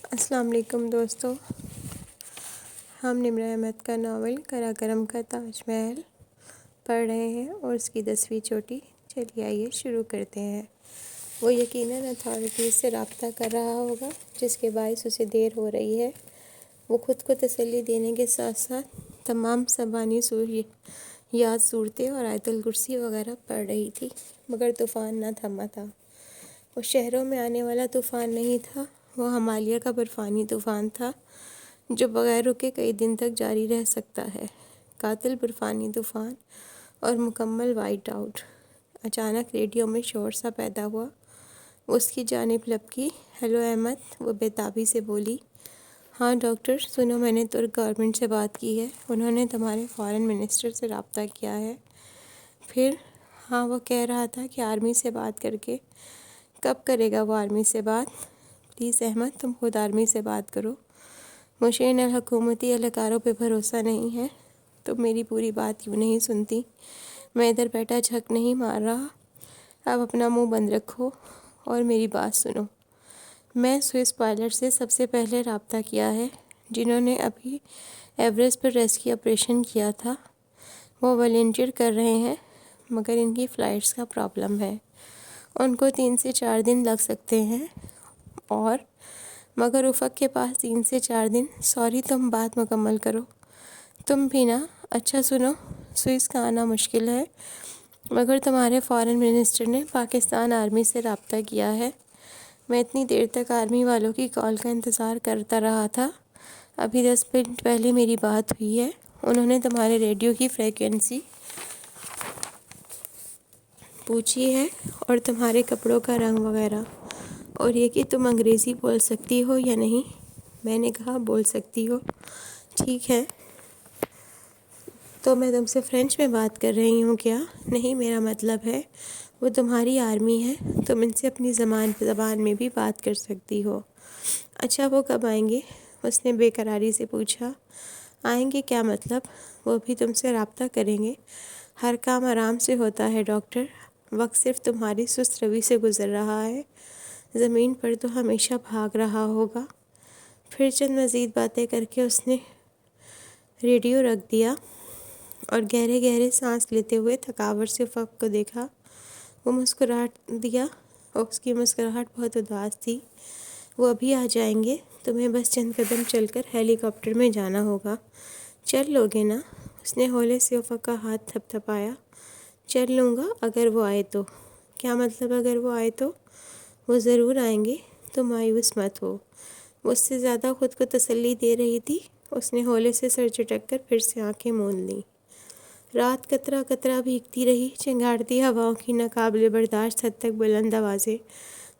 السلام علیکم دوستو، ہم نمرہ احمد کا ناول کرا کرم کا تاج محل پڑھ رہے ہیں اور اس کی 10ویں چوٹی۔ چلیے آئیے شروع کرتے ہیں۔ وہ یقیناً اتھارٹیز سے رابطہ کر رہا ہوگا جس کے باعث اسے دیر ہو رہی ہے۔ وہ خود کو تسلی دینے کے ساتھ ساتھ تمام زبانی یاد صورتیں اور آیت الکرسی وغیرہ پڑھ رہی تھی، مگر طوفان نہ تھما تھا۔ وہ شہروں میں آنے والا طوفان نہیں تھا، وہ ہمالیہ کا برفانی طوفان تھا جو بغیر رکے کئی دن تک جاری رہ سکتا ہے۔ قاتل برفانی طوفان اور مکمل وائٹ آؤٹ۔ اچانک ریڈیو میں شور سا پیدا ہوا۔ وہ اس کی جانب لپکی۔ ہیلو احمد، وہ بے تابی سے بولی۔ ہاں ڈاکٹر، سنو، میں نے ترک گورنمنٹ سے بات کی ہے، انہوں نے تمہارے فارن منسٹر سے رابطہ کیا ہے۔ پھر؟ ہاں، وہ کہہ رہا تھا کہ آرمی سے بات کر کے۔ کب کرے گا وہ آرمی سے بات؟ پلیز احمد، تم خود آرمی سے بات کرو۔ مجھے ان حکومتی اہلکاروں پہ بھروسہ نہیں ہے۔ تم میری پوری بات کیوں نہیں سنتی؟ میں ادھر بیٹھا جھک نہیں مار رہا۔ اب اپنا منہ بند رکھو اور میری بات سنو۔ میں سوئس پائلٹ سے سب سے پہلے رابطہ کیا ہے جنہوں نے ابھی ایوریسٹ پر ریسکیو آپریشن کیا تھا۔ وہ والنٹیئر کر رہے ہیں، مگر ان کی فلائٹس کا پرابلم ہے۔ ان کو 3 سے 4 دن لگ سکتے ہیں مگر افق کے پاس 3 سے 4 دن۔ سوری، تم بات مکمل کرو۔ تم بھی نا؟ اچھا سنو، سوئس کا آنا مشکل ہے، مگر تمہارے فارن منسٹر نے پاکستان آرمی سے رابطہ کیا ہے۔ میں اتنی دیر تک آرمی والوں کی کال کا انتظار کرتا رہا تھا۔ ابھی 10 منٹ پہلے میری بات ہوئی ہے۔ انہوں نے تمہارے ریڈیو کی فریکوینسی پوچھی ہے اور تمہارے کپڑوں کا رنگ وغیرہ، اور یہ کہ تم انگریزی بول سکتی ہو یا نہیں۔ میں نے کہا بول سکتی ہو۔ ٹھیک ہے، تو میں تم سے فرینچ میں بات کر رہی ہوں کیا؟ نہیں، میرا مطلب ہے وہ تمہاری آرمی ہے، تم ان سے اپنی زبان میں بھی بات کر سکتی ہو۔ اچھا، وہ کب آئیں گے؟ اس نے بے قراری سے پوچھا۔ آئیں گے کیا مطلب؟ وہ بھی تم سے رابطہ کریں گے۔ ہر کام آرام سے ہوتا ہے ڈاکٹر، وقت صرف تمہاری سست روی سے گزر رہا ہے۔ زمین پر تو ہمیشہ بھاگ رہا ہوگا۔ پھر چند مزید باتیں کر کے اس نے ریڈیو رکھ دیا اور گہرے گہرے سانس لیتے ہوئے تھکاوٹ سے افق کو دیکھا۔ وہ مسکراہٹ دیا اور اس کی مسکراہٹ بہت اداس تھی۔ وہ ابھی آ جائیں گے، تمہیں بس چند قدم چل کر ہیلی کاپٹر میں جانا ہوگا۔ چل لو گے نا؟ اس نے ہولے سے افق کا ہاتھ تھپ تھپایا۔ چل لوں گا اگر وہ آئے تو۔ کیا مطلب اگر وہ آئے تو؟ وہ ضرور آئیں گے، تم مایوس مت ہو۔ وہ اس سے زیادہ خود کو تسلی دے رہی تھی۔ اس نے ہولے سے سر چٹک کر پھر سے آنکھیں موند لیں۔ رات قطرہ قطرہ بھیگتی رہی۔ چنگاڑتی ہواؤں کی ناقابل برداشت حد تک بلند آوازیں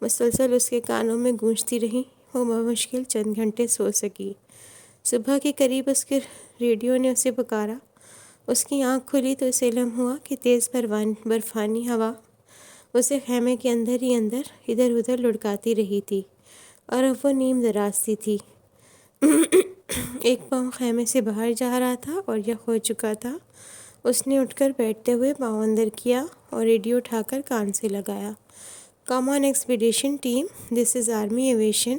مسلسل اس کے کانوں میں گونجتی رہیں۔ وہ بمشکل چند گھنٹے سو سکی۔ صبح کے قریب اس کے ریڈیو نے اسے پکارا۔ اس کی آنکھ کھلی تو اسے علم ہوا کہ تیز برفانی ہوا اسے خیمے کے اندر ہی اندر ادھر ادھر لڑکاتی رہی تھی، اور اب وہ نیم دراز سی تھی۔ ایک پاؤں خیمے سے باہر جا رہا تھا اور یہ ہو چکا تھا۔ اس نے اٹھ کر بیٹھتے ہوئے پاؤں اندر کیا اور ریڈیو اٹھا کر کان سے لگایا۔ کم آن ایکسپیڈیشن ٹیم، دس از آرمی ایویشن۔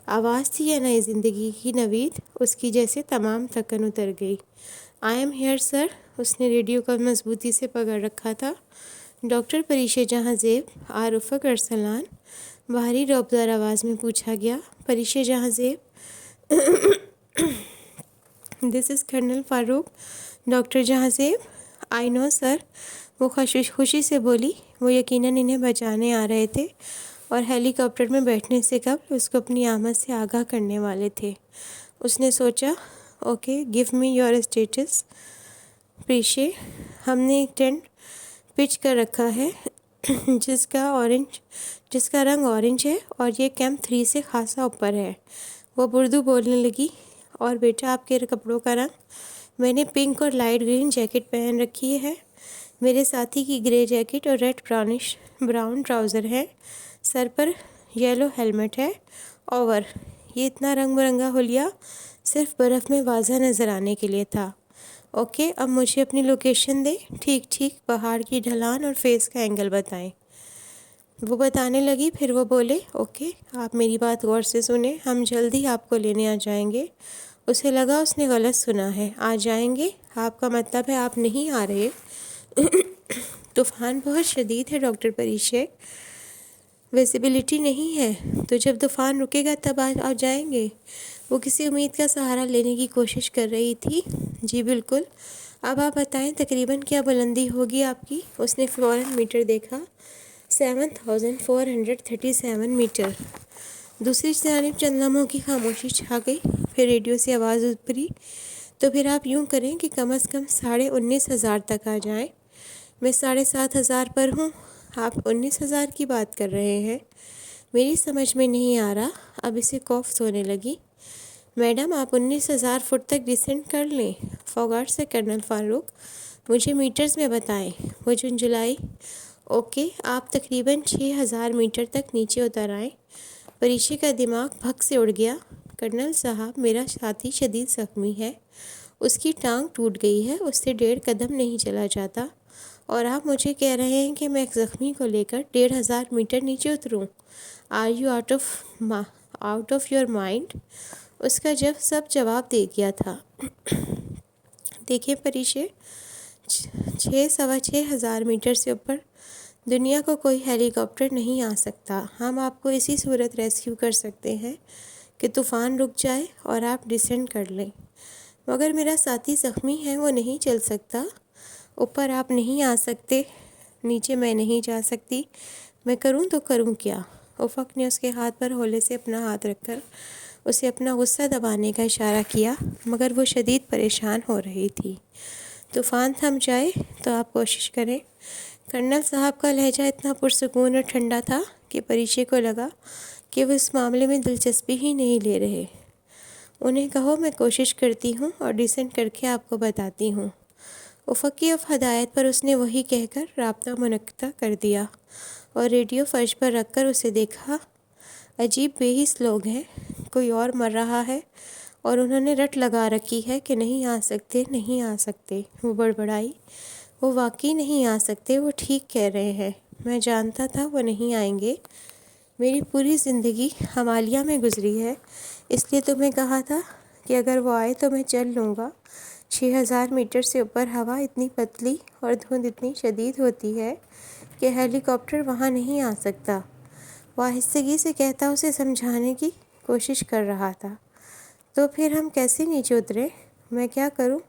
آواز تھی یا نئی زندگی کی نوید؟ اس کی جیسے تمام تھکن اتر گئی۔ آئی ایم ہیئر سر۔ اس نے ریڈیو کو مضبوطی سے پکڑ رکھا تھا۔ ڈاکٹر پریشے جہاں زیب، آر افق ارسلان، بھاری رعبدار آواز میں پوچھا گیا۔ پریشے جہاں زیب، دس از کرنل فاروق۔ ڈاکٹر جہاں زیب، آئی نو سر۔ وہ خوشی سے بولی۔ وہ یقیناً انہیں بچانے آ رہے تھے اور ہیلی کاپٹر میں بیٹھنے سے قبل اس کو اپنی آمد سے آگاہ کرنے والے تھے۔ اس نے سوچا، okay, give me your status Pareshay. ہم نے ایک ٹینٹ پچ کر رکھا ہے جس کا رنگ اورنج ہے اور یہ کیمپ 3 سے خاصا اوپر ہے۔ وہ اردو بولنے لگی۔ اور بیٹا، آپ کے کپڑوں کا رنگ؟ میں نے پنک اور لائٹ گرین جیکٹ پہن رکھی ہے۔ میرے ساتھی کی گرے جیکٹ اور ریڈ براؤن ٹراؤزر ہے۔ سر پر یلو ہیلمٹ ہے۔ اوور۔ یہ اتنا رنگ برنگا حلیہ صرف برف میں واضح نظر آنے کے لیے تھا۔ اوکے، اب مجھے اپنی لوکیشن دیں۔ ٹھیک، پہاڑ کی ڈھلان اور فیس کا اینگل بتائیں۔ وہ بتانے لگی، پھر وہ بولے اوکے آپ میری بات غور سے سنیں، ہم جلدی آپ کو لینے آ جائیں گے۔ اسے لگا اس نے غلط سنا ہے، آ جائیں گے آپ کا مطلب ہے آپ نہیں آ رہے؟ طوفان بہت شدید ہے ڈاکٹر پریشے، ویزیبلٹی نہیں ہے، تو جب طوفان رکے گا تب آ جائیں گے۔ وہ کسی امید کا سہارا لینے کی کوشش کر رہی تھی۔ جی بالکل، اب آپ بتائیں تقریباً کیا بلندی ہوگی آپ کی؟ اس نے فوراً میٹر دیکھا، 7437 میٹر۔ دوسری جانب چند لمحوں کی خاموشی چھا گئی، پھر ریڈیو سے آواز ابھری، تو پھر آپ یوں کریں کہ کم از کم 19,500 تک آ جائیں۔ میں 7,500 پر ہوں، آپ 19,000 کی بات کر رہے ہیں؟ میری سمجھ میں نہیں آ رہا۔ اب اسے خوف سونے لگی۔ میڈم آپ 19,000 فٹ تک ڈسینڈ کر لیں۔ فوگاٹ سے کرنل فاروق، مجھے میٹرز میں بتائیں۔ وہ جھنجھلائی، اوکے آپ تقریباً 6,000 میٹر تک نیچے اتر آئیں۔ پریشے کا دماغ بھگ سے اڑ گیا۔ کرنل صاحب میرا ساتھی شدید زخمی ہے، اس کی ٹانگ ٹوٹ گئی ہے، اس سے 1.5 قدم نہیں چلا جاتا، اور آپ مجھے کہہ رہے ہیں کہ میں ایک زخمی کو لے کر 1,500 میٹر نیچے اتروں؟ Are you out of your mind? اس کا سب جواب دے گیا تھا۔ دیکھیں پریشے، 6,500 میٹر سے اوپر دنیا کو کوئی ہیلی کاپٹر نہیں آ سکتا۔ ہم آپ کو اسی صورت ریسکیو کر سکتے ہیں کہ طوفان رک جائے اور آپ ڈسینڈ کر لیں، مگر میرا ساتھی زخمی ہے، وہ نہیں چل سکتا۔ اوپر آپ نہیں آ سکتے، نیچے میں نہیں جا سکتی، میں کروں تو کروں کیا؟ افق نے اس کے ہاتھ پر ہولے سے اپنا ہاتھ رکھ کر اسے اپنا غصہ دبانے کا اشارہ کیا، مگر وہ شدید پریشان ہو رہی تھی۔ طوفان تھم جائے تو آپ کوشش کریں۔ کرنل صاحب کا لہجہ اتنا پرسکون اور ٹھنڈا تھا کہ پریشے کو لگا کہ وہ اس معاملے میں دلچسپی ہی نہیں لے رہے۔ انہیں کہو میں کوشش کرتی ہوں اور ڈسینڈ کر کے آپ کو بتاتی ہوں۔ افق کی ہدایت پر اس نے وہی کہہ کر رابطہ منقطع کر دیا اور ریڈیو فرش پر رکھ کر اسے دیکھا۔ عجیب بے حس لوگ ہیں، کوئی اور مر رہا ہے اور انہوں نے رٹ لگا رکھی ہے کہ نہیں آ سکتے، نہیں آ سکتے۔ وہ بڑبڑائی، وہ واقعی نہیں آ سکتے، وہ ٹھیک کہہ رہے ہیں، میں جانتا تھا وہ نہیں آئیں گے۔ میری پوری زندگی ہمالیہ میں گزری ہے، اس لیے تمہیں کہا تھا کہ اگر وہ آئے تو میں چل لوں گا۔ 6,000 میٹر سے اوپر ہوا اتنی پتلی اور دھند اتنی شدید ہوتی ہے کہ ہیلی کاپٹر وہاں نہیں آ سکتا۔ وہ آہستگی سے کہتا اسے سمجھانے کی کوشش کر رہا تھا۔ تو پھر ہم کیسے نیچے اتریں؟ میں کیا کروں؟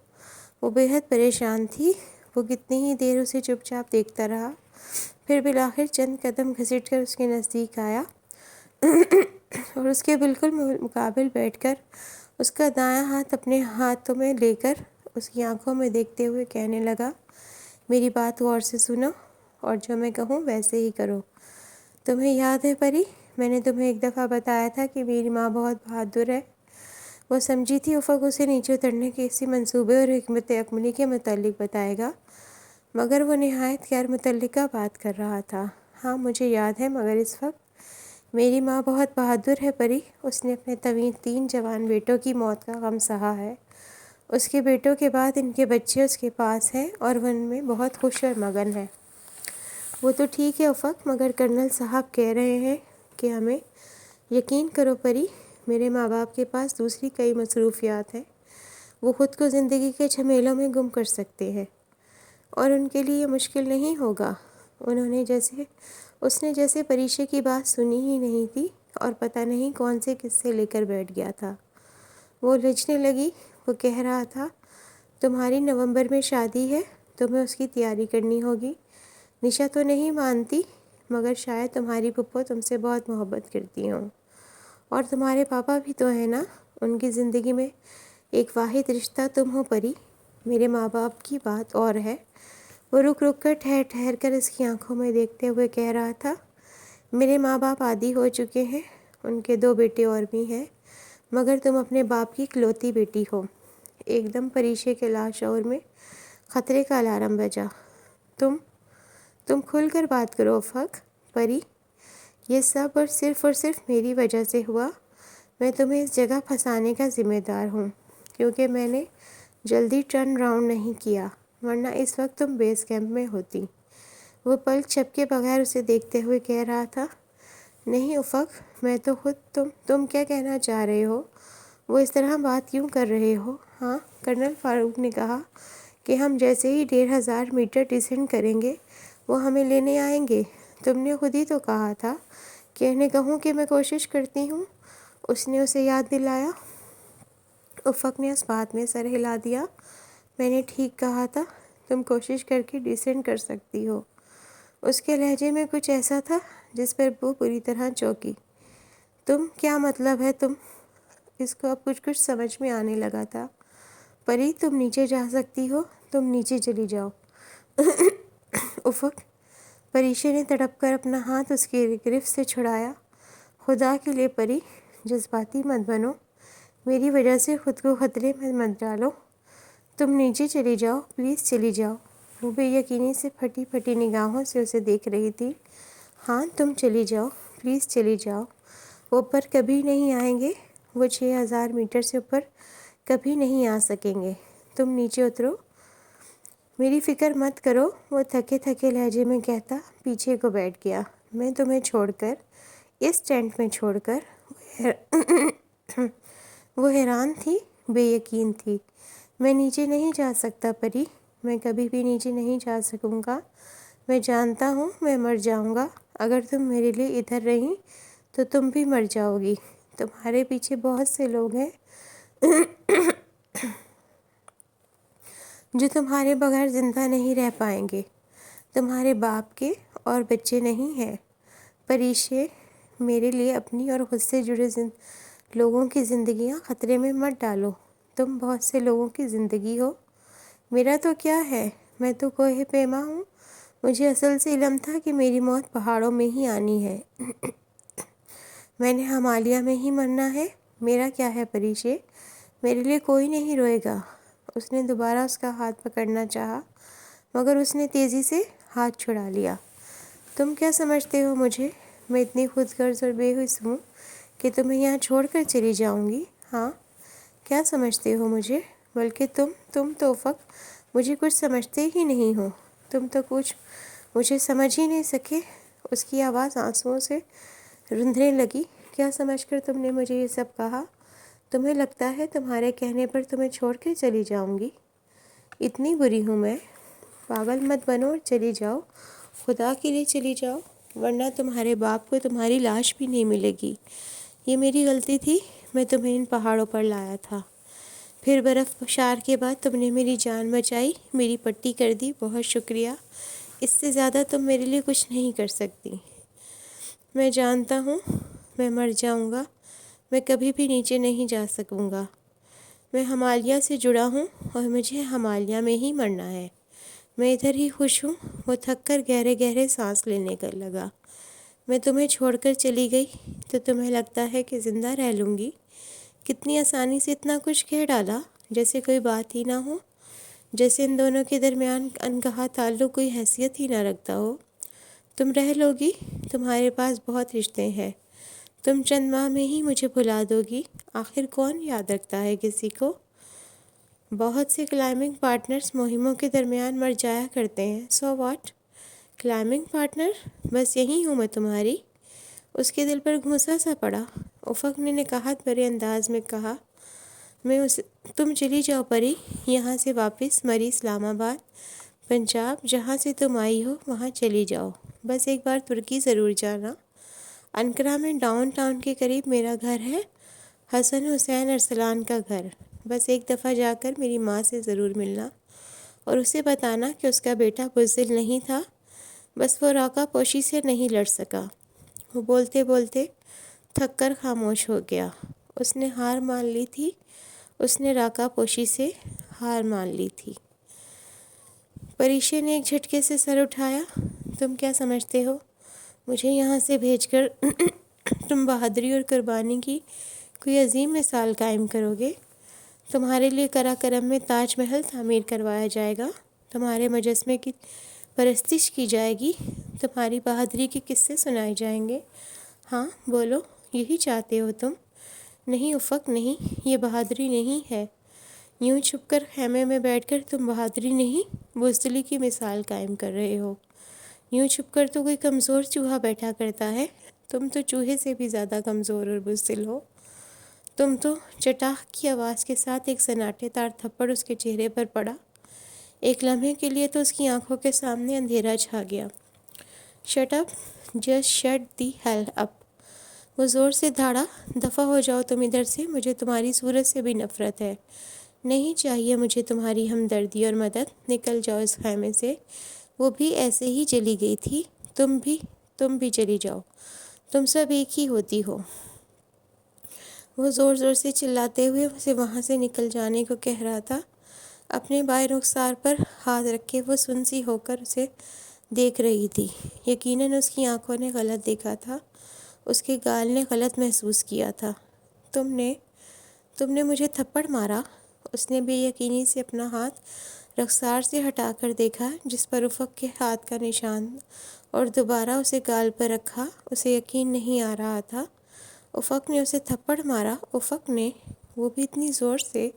وہ بے حد پریشان تھی۔ وہ کتنی ہی دیر اسے چپ چاپ دیکھتا رہا، پھر بالآخر چند قدم گھسٹ کر اس کے نزدیک آیا اور اس کے بالکل مقابل بیٹھ کر اس کا دایاں ہاتھ اپنے ہاتھوں میں لے کر اس کی آنکھوں میں دیکھتے ہوئے کہنے لگا، میری بات غور سے سنو اور جو میں کہوں ویسے ہی کرو۔ تمہیں یاد ہے پری، میں نے تمہیں ایک دفعہ بتایا تھا کہ میری ماں بہت بہادر ہے؟ وہ سمجھی تھی افق اسے نیچے اترنے کے اسی منصوبے اور حکمت عملی کے متعلق بتائے گا، مگر وہ نہایت غیر متعلقہ بات کر رہا تھا۔ ہاں مجھے یاد ہے، مگر اس وقت میری ماں بہت بہادر ہے پری، اس نے اپنے 3 جوان بیٹوں کی موت کا غم سہا ہے۔ اس کے بیٹوں کے بعد ان کے بچے اس کے پاس ہیں اور وہ ان میں بہت خوش اور مگن ہے۔ وہ تو ٹھیک ہے افق، مگر کرنل صاحب کہہ رہے ہیں کہ ہمیں یقین کرو پری، میرے ماں باپ کے پاس دوسری کئی مصروفیات ہیں، وہ خود کو زندگی کے جھمیلوں میں گم کر سکتے ہیں اور ان کے لیے یہ مشکل نہیں ہوگا۔ اس نے جیسے پریشے کی بات سنی ہی نہیں تھی اور پتہ نہیں کون سے قصے لے کر بیٹھ گیا تھا۔ وہ الجھنے لگی۔ وہ کہہ رہا تھا، تمہاری نومبر میں شادی ہے، تمہیں اس کی تیاری کرنی ہوگی۔ نشا تو نہیں مانتی، مگر شاید تمہاری پھپھو تم سے بہت محبت کرتی ہوں، اور تمہارے پاپا بھی تو ہیں نا، ان کی زندگی میں ایک واحد رشتہ تم ہو پری۔ میرے ماں باپ کی بات اور ہے۔ وہ رک کر ٹھہر کر اس کی آنکھوں میں دیکھتے ہوئے کہہ رہا تھا، میرے ماں باپ عادی ہو چکے ہیں، ان کے 2 بیٹے اور بھی ہیں، مگر تم اپنے باپ کی اکلوتی بیٹی ہو۔ ایک دم پریشے کے لاشعور میں خطرے کا الارم بجا۔ تم کھل کر بات کرو افق۔ پری، یہ سب اور صرف میری وجہ سے ہوا۔ میں تمہیں اس جگہ پھنسانے کا ذمہ دار ہوں، کیونکہ میں نے جلدی ٹرن راؤنڈ نہیں کیا، ورنہ اس وقت تم بیس کیمپ میں ہوتی۔ وہ پلک جھپکے بغیر اسے دیکھتے ہوئے کہہ رہا تھا، نہیں افق، میں تو خود تم کیا کہنا چاہ رہے ہو؟ وہ اس طرح بات کیوں کر رہے ہو؟ ہاں، کرنل فاروق نے کہا کہ ہم جیسے ہی 1500 میٹر ڈسینڈ کریں گے وہ ہمیں لینے آئیں گے۔ تم نے خود ہی تو کہا تھا کہ انہیں کہوں کہ میں کوشش کرتی ہوں، اس نے اسے یاد دلایا۔ افق نے اس بات میں سر ہلا دیا، میں نے ٹھیک کہا تھا، تم کوشش کر کے ڈسینڈ کر سکتی ہو۔ اس کے لہجے میں کچھ ایسا تھا جس پر وہ پوری طرح چونکی۔ تم کیا مطلب ہے تم؟ اس کو اب کچھ سمجھ میں آنے لگا تھا۔ پری، تم نیچے جا سکتی ہو، تم نیچے چلی جاؤ۔ افق، پریشے نے تڑپ کر اپنا ہاتھ اس کی گرفت سے چھڑایا۔ خدا کے لیے پری، جذباتی مت بنو، میری وجہ سے خود کو خطرے میں مت ڈالو، تم نیچے چلی جاؤ، پلیز چلی جاؤ۔ وہ بے یقینی سے پھٹی پھٹی نگاہوں سے اسے دیکھ رہی تھی۔ ہاں، تم چلی جاؤ، پلیز چلی جاؤ، وہ اوپر کبھی نہیں آئیں گے، وہ 6000 میٹر سے اوپر کبھی نہیں آ سکیں گے، تم نیچے اترو، میری فکر مت کرو۔ وہ تھکے تھکے لہجے میں کہتا پیچھے کو بیٹھ گیا۔ میں تمہیں چھوڑ کر، اس ٹینٹ میں چھوڑ کر، وہ حیران تھی، بے یقین تھی۔ میں نیچے نہیں جا سکتا پری، میں کبھی بھی نیچے نہیں جا سکوں گا، میں جانتا ہوں میں مر جاؤں گا، اگر تم میرے لیے ادھر رہیں تو تم بھی مر جاؤ گی، تمہارے پیچھے بہت سے لوگ ہیں جو تمہارے بغیر زندہ نہیں رہ پائیں گے، تمہارے باپ کے اور بچے نہیں ہیں۔ پریشے، میرے لیے اپنی اور خود سے جڑے لوگوں کی زندگیاں خطرے میں مت ڈالو، تم بہت سے لوگوں کی زندگی ہو، میرا تو کیا ہے، میں تو کوہ پیما ہوں، مجھے اصل سے علم تھا کہ میری موت پہاڑوں میں ہی آنی ہے، میں نے ہمالیہ میں ہی مرنا ہے، میرا کیا ہے پریشے، میرے لیے کوئی نہیں روئے گا۔ اس نے دوبارہ اس کا ہاتھ پکڑنا چاہا مگر اس نے تیزی سے ہاتھ چھڑا لیا۔ تم کیا سمجھتے ہو مجھے؟ میں اتنی خود غرض اور بے حس ہوں کہ تمہیں یہاں چھوڑ کر چلی جاؤں گی؟ ہاں، کیا سمجھتے ہو مجھے؟ بلکہ تم تو افق مجھے کچھ سمجھتے ہی نہیں ہو، تم تو کچھ مجھے سمجھ ہی نہیں سکے۔ اس کی آواز آنسوؤں سے رندھنے لگی۔ کیا سمجھ کر تم نے مجھے یہ سب کہا؟ تمہیں لگتا ہے تمہارے کہنے پر تمہیں چھوڑ کے چلی جاؤں گی؟ اتنی بری ہوں میں؟ پاگل مت بنو اور چلی جاؤ، خدا کے لیے چلی جاؤ، ورنہ تمہارے باپ کو تمہاری لاش بھی نہیں ملے گی۔ یہ میری غلطی تھی، میں تمہیں ان پہاڑوں پر لایا تھا، پھر برف بشار کے بعد تم نے میری جان بچائی، میری پٹی کر دی، بہت شکریہ، اس سے زیادہ تم میرے لیے کچھ نہیں کر سکتی۔ میں جانتا ہوں میں مر جاؤں گا، میں کبھی بھی نیچے نہیں جا سکوں گا، میں ہمالیہ سے جڑا ہوں اور مجھے ہمالیہ میں ہی مرنا ہے، میں ادھر ہی خوش ہوں۔ وہ تھک کر گہرے گہرے سانس لینے کا لگا۔ میں تمہیں چھوڑ کر چلی گئی تو تمہیں لگتا ہے کہ زندہ رہ لوں گی؟ کتنی آسانی سے اتنا کچھ کہہ ڈالا، جیسے کوئی بات ہی نہ ہو، جیسے ان دونوں کے درمیان انکہا تعلق کوئی حیثیت ہی نہ رکھتا ہو۔ تم رہ لو گی، تمہارے پاس بہت رشتے ہیں، تم چند ماہ میں ہی مجھے بھلا دو گی، آخر کون یاد رکھتا ہے کسی کو؟ بہت سے کلائمبنگ پارٹنرز مہموں کے درمیان مر جایا کرتے ہیں، سو واٹ؟ Climbing partner? بس یہی ہوں میں تمہاری۔ اس کے دل پر گھونسا سا پڑا۔ افق نے نکہت بھرے انداز میں کہا، تم چلی جاؤ پری، یہاں سے واپس مری اسلام آباد، پنجاب، جہاں سے تم آئی ہو وہاں چلی جاؤ، بس ایک بار ترکی ضرور جانا، انقرہ میں ڈاؤن ٹاؤن کے قریب میرا گھر ہے، حسن حسین ارسلان کا گھر، بس ایک دفعہ جا کر میری ماں سے ضرور ملنا اور اسے بتانا کہ اس کا بیٹا بزدل نہیں تھا، بس وہ راکا پوشی سے نہیں لڑ سکا۔ وہ بولتے بولتے تھک کر خاموش ہو گیا۔ اس نے ہار مان لی تھی، اس نے راکا پوشی سے ہار مان لی تھی۔ پریشے نے ایک جھٹکے سے سر اٹھایا۔ تم کیا سمجھتے ہو مجھے یہاں سے بھیج کر تم بہادری اور قربانی کی کوئی عظیم مثال قائم کرو گے؟ تمہارے لیے کرا کرم میں تاج محل تعمیر کروایا جائے گا، تمہارے مجسمے کی پرستش کی جائے گی، تمہاری بہادری کے قصے سنائے جائیں گے؟ ہاں بولو، یہی چاہتے ہو تم؟ نہیں افق، نہیں، یہ بہادری نہیں ہے، یوں چھپ کر خیمے میں بیٹھ کر تم بہادری نہیں بزدلی کی مثال قائم کر رہے ہو۔ یوں چھپ کر تو کوئی کمزور چوہا بیٹھا کرتا ہے، تم تو چوہے سے بھی زیادہ کمزور اور بزدل ہو۔ تم تو چٹاخ کی آواز کے ساتھ ایک سناٹے دار تھپڑ اس کے چہرے پر پڑا۔ ایک لمحے کے لیے تو اس کی آنکھوں کے سامنے اندھیرا چھا گیا۔ Shut up, just shut the hell up, وہ زور سے دھاڑا۔ دفع ہو جاؤ تم ادھر سے، مجھے تمہاری صورت سے بھی نفرت ہے۔ نہیں چاہیے مجھے تمہاری ہمدردی اور مدد، نکل جاؤ اس خیمے سے۔ وہ بھی ایسے ہی چلی گئی تھی، تم بھی چلی جاؤ، تم سب ایک ہی ہوتی ہو۔ وہ زور زور سے چلاتے ہوئے اسے وہاں سے نکل جانے کو کہہ رہا تھا۔ اپنے بائیں رخسار پر ہاتھ رکھ کے وہ سنسی ہو کر اسے دیکھ رہی تھی۔ یقیناً اس کی آنکھوں نے غلط دیکھا تھا، اس کے گال نے غلط محسوس کیا تھا۔ تم نے مجھے تھپڑ مارا؟ اس نے بے یقینی سے اپنا ہاتھ رخسار سے ہٹا کر دیکھا جس پر افق کے ہاتھ کا نشان، اور دوبارہ اسے گال پر رکھا۔ اسے یقین نہیں آ رہا تھا۔ افق نے اسے تھپڑ مارا؟ افق نے؟ وہ بھی اتنی زور سے؟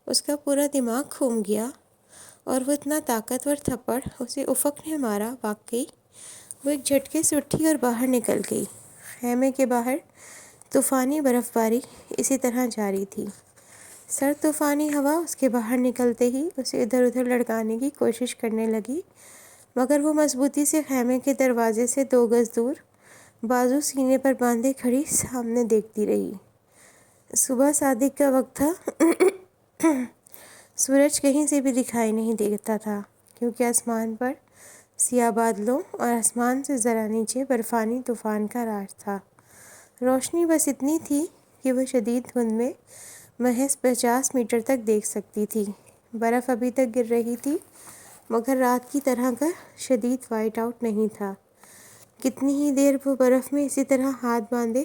اس کا پورا دماغ گھوم گیا۔ اور وہ اتنا طاقتور تھپڑ اسے افق نے مارا؟ واقعی؟ وہ ایک جھٹکے سے اٹھی اور باہر نکل گئی۔ خیمے کے باہر طوفانی برف باری اسی طرح جاری تھی۔ سرد طوفانی ہوا اس کے باہر نکلتے ہی اسے ادھر ادھر لڑکانے کی کوشش کرنے لگی، مگر وہ مضبوطی سے خیمے کے دروازے سے 2 گز دور، بازو سینے پر باندھے کھڑی سامنے دیکھتی رہی۔ صبح صادق کا وقت تھا۔ سورج کہیں سے بھی دکھائی نہیں دیتا تھا، کیونکہ آسمان پر سیاہ بادلوں اور آسمان سے ذرا نیچے برفانی طوفان کا راج تھا۔ روشنی بس اتنی تھی کہ وہ شدید دھند میں محض 50 میٹر تک دیکھ سکتی تھی۔ برف ابھی تک گر رہی تھی، مگر رات کی طرح کا شدید وائٹ آؤٹ نہیں تھا۔ کتنی ہی دیر وہ برف میں اسی طرح ہاتھ باندھے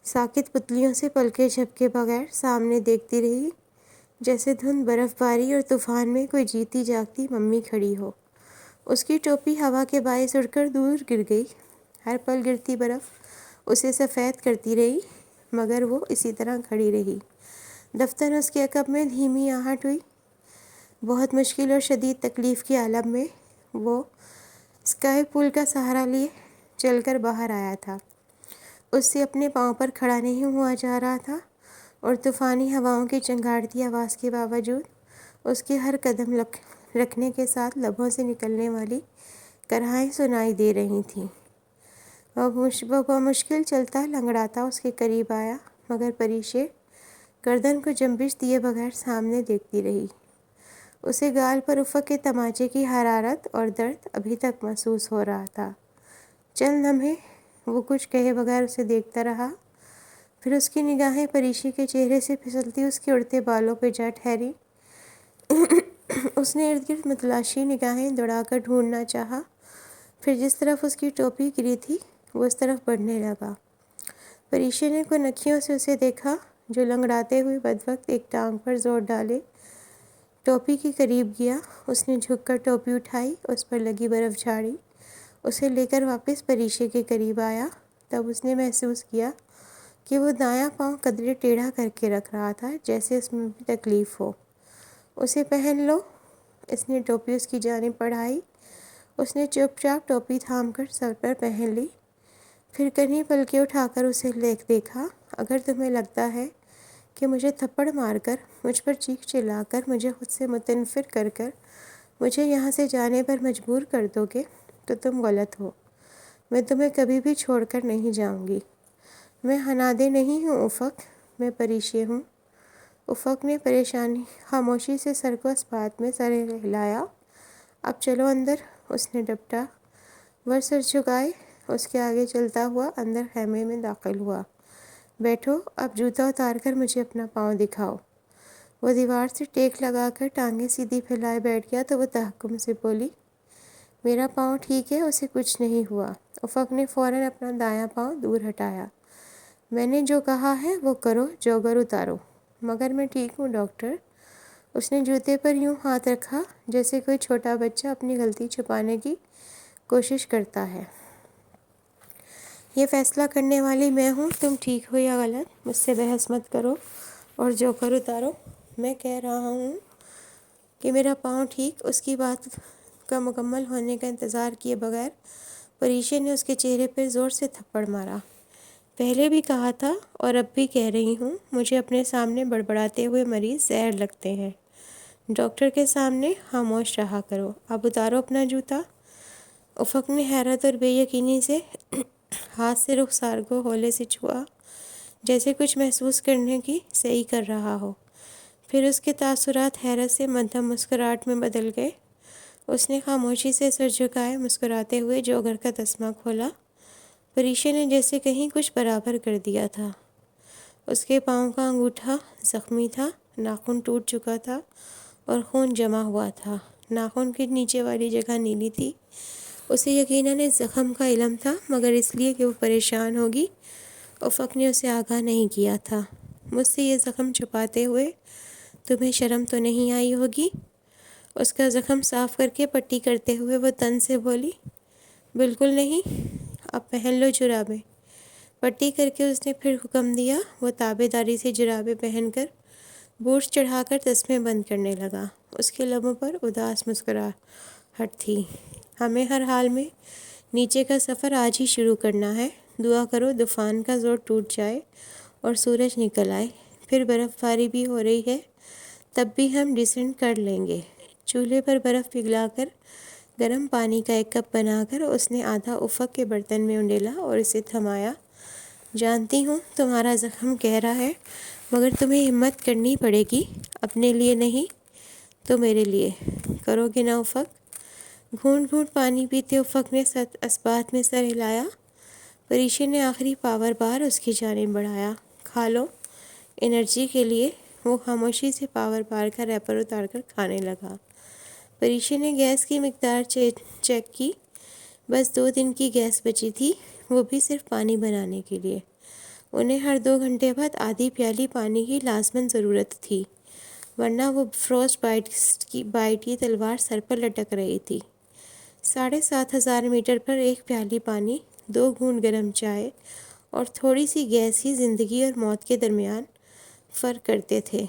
ساکت پتلیوں سے پلکیں جھپکے بغیر سامنے دیکھتی رہی، جیسے دھند، برف باری اور طوفان میں کوئی جیتی جاگتی ممی کھڑی ہو۔ اس کی ٹوپی ہوا کے باعث اڑ کر دور گر گئی۔ ہر پل گرتی برف اسے سفید کرتی رہی، مگر وہ اسی طرح کھڑی رہی۔ دفتر اس کے عقب میں دھیمی آہٹ ہوئی۔ بہت مشکل اور شدید تکلیف کے عالم میں وہ اسکائی پول کا سہارا لیے چل کر باہر آیا تھا۔ اس سے اپنے پاؤں پر کھڑا نہیں ہوا جا رہا تھا، اور طوفانی ہواؤں کی چنگاڑتی آواز کے باوجود اس کے ہر قدم رکھنے کے ساتھ لبوں سے نکلنے والی کرہائیں سنائی دے رہی تھیں۔ وہ بمشکل چلتا لنگڑاتا اس کے قریب آیا، مگر پریشے گردن کو جنبش دیے بغیر سامنے دیکھتی رہی۔ اسے گال پر افق کے تماچے کی حرارت اور درد ابھی تک محسوس ہو رہا تھا۔ چند لمحے وہ کچھ کہے بغیر اسے دیکھتا رہا، پھر اس کی نگاہیں پریشی کے چہرے سے پھسلتی اس کے اڑتے بالوں پہ جا ٹھہری۔ اس نے ارد گرد متلاشی نگاہیں دوڑا کر ڈھونڈنا چاہا، پھر جس طرف اس کی ٹوپی گری تھی وہ اس طرف بڑھنے لگا۔ پریشی نے کن اکھیوں سے اسے دیکھا، جو لنگڑاتے ہوئے بدوقت ایک ٹانگ پر زور ڈالے ٹوپی کے قریب گیا۔ اس نے جھک کر ٹوپی اٹھائی، اس پر لگی برف جھاڑی، اسے لے کر واپس پریشی کے قریب آیا۔ تب اس نے محسوس کیا کہ وہ دایاں پاؤں قدرے ٹیڑھا کر کے رکھ رہا تھا، جیسے اس میں بھی تکلیف ہو۔ اسے پہن لو، اس نے ٹوپی اس کی جانب بڑھائی۔ اس نے چپ چاپ ٹوپی تھام کر سر پر پہن لی، پھر کنہیں پلکیں اٹھا کر اسے دیکھا۔ اگر تمہیں لگتا ہے کہ مجھے تھپڑ مار کر، مجھ پر چیخ چلا کر، مجھے خود سے متنفر کر کر مجھے یہاں سے جانے پر مجبور کر دو گے تو تم غلط ہو۔ میں تمہیں کبھی بھی چھوڑ کر نہیں جاؤں گی۔ میں حنادے نہیں ہوں افق، میں پریشے ہوں۔ افق نے خاموشی سے سر کو اس بات میں سر ہلایا۔ اب چلو اندر، اس نے ڈپٹا ور سر جھکائے اس کے آگے چلتا ہوا اندر خیمے میں داخل ہوا۔ بیٹھو، اب جوتا اتار کر مجھے اپنا پاؤں دکھاؤ۔ وہ دیوار سے ٹیک لگا کر ٹانگیں سیدھی پھیلائے بیٹھ گیا تو وہ تحکم سے بولی، میرا پاؤں ٹھیک ہے، اسے کچھ نہیں ہوا۔ افق نے فوراً اپنا دایاں پاؤں دور ہٹایا۔ میں نے جو کہا ہے وہ کرو، جوگر اتارو۔ مگر میں ٹھیک ہوں ڈاکٹر۔ اس نے جوتے پر یوں ہاتھ رکھا جیسے کوئی چھوٹا بچہ اپنی غلطی چھپانے کی کوشش کرتا ہے۔ یہ فیصلہ کرنے والی میں ہوں، تم ٹھیک ہو یا غلط۔ مجھ سے بحث مت کرو اور جوگر اتارو۔ میں کہہ رہا ہوں کہ میرا پاؤں ٹھیک، اس کی بات کا مکمل ہونے کا انتظار کیے بغیر پریشا نے اس کے چہرے پر زور سے تھپڑ مارا۔ پہلے بھی کہا تھا اور اب بھی کہہ رہی ہوں، مجھے اپنے سامنے بڑبڑاتے ہوئے مریض زہر لگتے ہیں۔ ڈاکٹر کے سامنے خاموش رہا کرو۔ اب اتارو اپنا جوتا۔ افق نے حیرت اور بے یقینی سے ہاتھ سے رخسار کو ہولے سے چھوا، جیسے کچھ محسوس کرنے کی صحیح کر رہا ہو۔ پھر اس کے تاثرات حیرت سے مدھم مسکراہٹ میں بدل گئے۔ اس نے خاموشی سے سر جھکائے مسکراتے ہوئے جوگر کا تسمہ کھولا۔ پریشا نے جیسے کہیں کچھ برابر کر دیا تھا۔ اس کے پاؤں کا انگوٹھا زخمی تھا، ناخن ٹوٹ چکا تھا اور خون جمع ہوا تھا۔ ناخن کی نیچے والی جگہ نیلی تھی۔ اسے یقیناً اس زخم کا علم تھا، مگر اس لیے کہ وہ پریشان ہوگی افق نے اسے آگاہ نہیں کیا تھا۔ مجھ سے یہ زخم چھپاتے ہوئے تمہیں شرم تو نہیں آئی ہوگی؟ اس کا زخم صاف کر کے پٹی کرتے ہوئے وہ تن سے بولی۔ بالکل نہیں، اب پہن لو جرابیں۔ پٹی کر کے اس نے پھر حکم دیا۔ وہ تابع داری سے جرابیں پہن کر بورڈ چڑھا کر تسمے بند کرنے لگا۔ اس کے لبوں پر اداس مسکراہٹ تھی۔ ہمیں ہر حال میں نیچے کا سفر آج ہی شروع کرنا ہے۔ دعا کرو طوفان کا زور ٹوٹ جائے اور سورج نکل آئے۔ پھر برف باری بھی ہو رہی ہے، تب بھی ہم ڈسینڈ کر لیں گے۔ چولہے پر برف پگھلا کر گرم پانی کا ایک کپ بنا کر اس نے آدھا افق کے برتن میں انڈیلا اور اسے تھمایا۔ جانتی ہوں تمہارا زخم گہرا ہے، مگر تمہیں ہمت کرنی پڑے گی، اپنے لیے نہیں تو میرے لیے۔ کرو گے نا افق؟ گھونٹ گھونٹ پانی پیتے افق نے اثبات میں سر ہلایا۔ پریشا نے آخری پاور بار اس کی جانب بڑھایا۔ کھا لو انرجی کے لیے۔ وہ خاموشی سے پاور بار کا ریپر اتار کر کھانے لگا۔ پریشا نے گیس کی مقدار چیک کی۔ بس 2 دن کی گیس بچی تھی، وہ بھی صرف پانی بنانے کے لیے۔ انہیں ہر 2 گھنٹے بعد آدھی پیالی پانی کی لازماً ضرورت تھی، ورنہ وہ فروسٹ بائٹ کی تلوار سر پر لٹک رہی تھی۔ 7,500 میٹر پر 1 پیالی پانی، 2 گھونٹ گرم چائے اور تھوڑی سی گیس ہی زندگی اور موت کے درمیان فرق کرتے تھے۔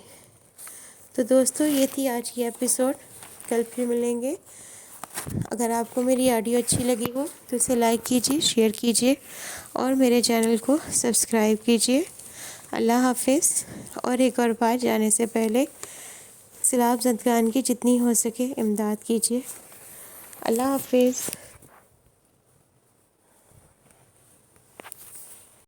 تو دوستو، یہ تھی آج کی ایپیسوڈ۔ کل پھر ملیں گے۔ اگر آپ کو میری آڈیو اچھی لگی ہو تو اسے لائک کیجیے، شیئر کیجیے اور میرے چینل کو سبسکرائب کیجیے۔ اللہ حافظ۔ اور ایک اور بات، جانے سے پہلے سیلاب زدگان کی جتنی ہو سکے امداد کیجیے۔ اللہ حافظ۔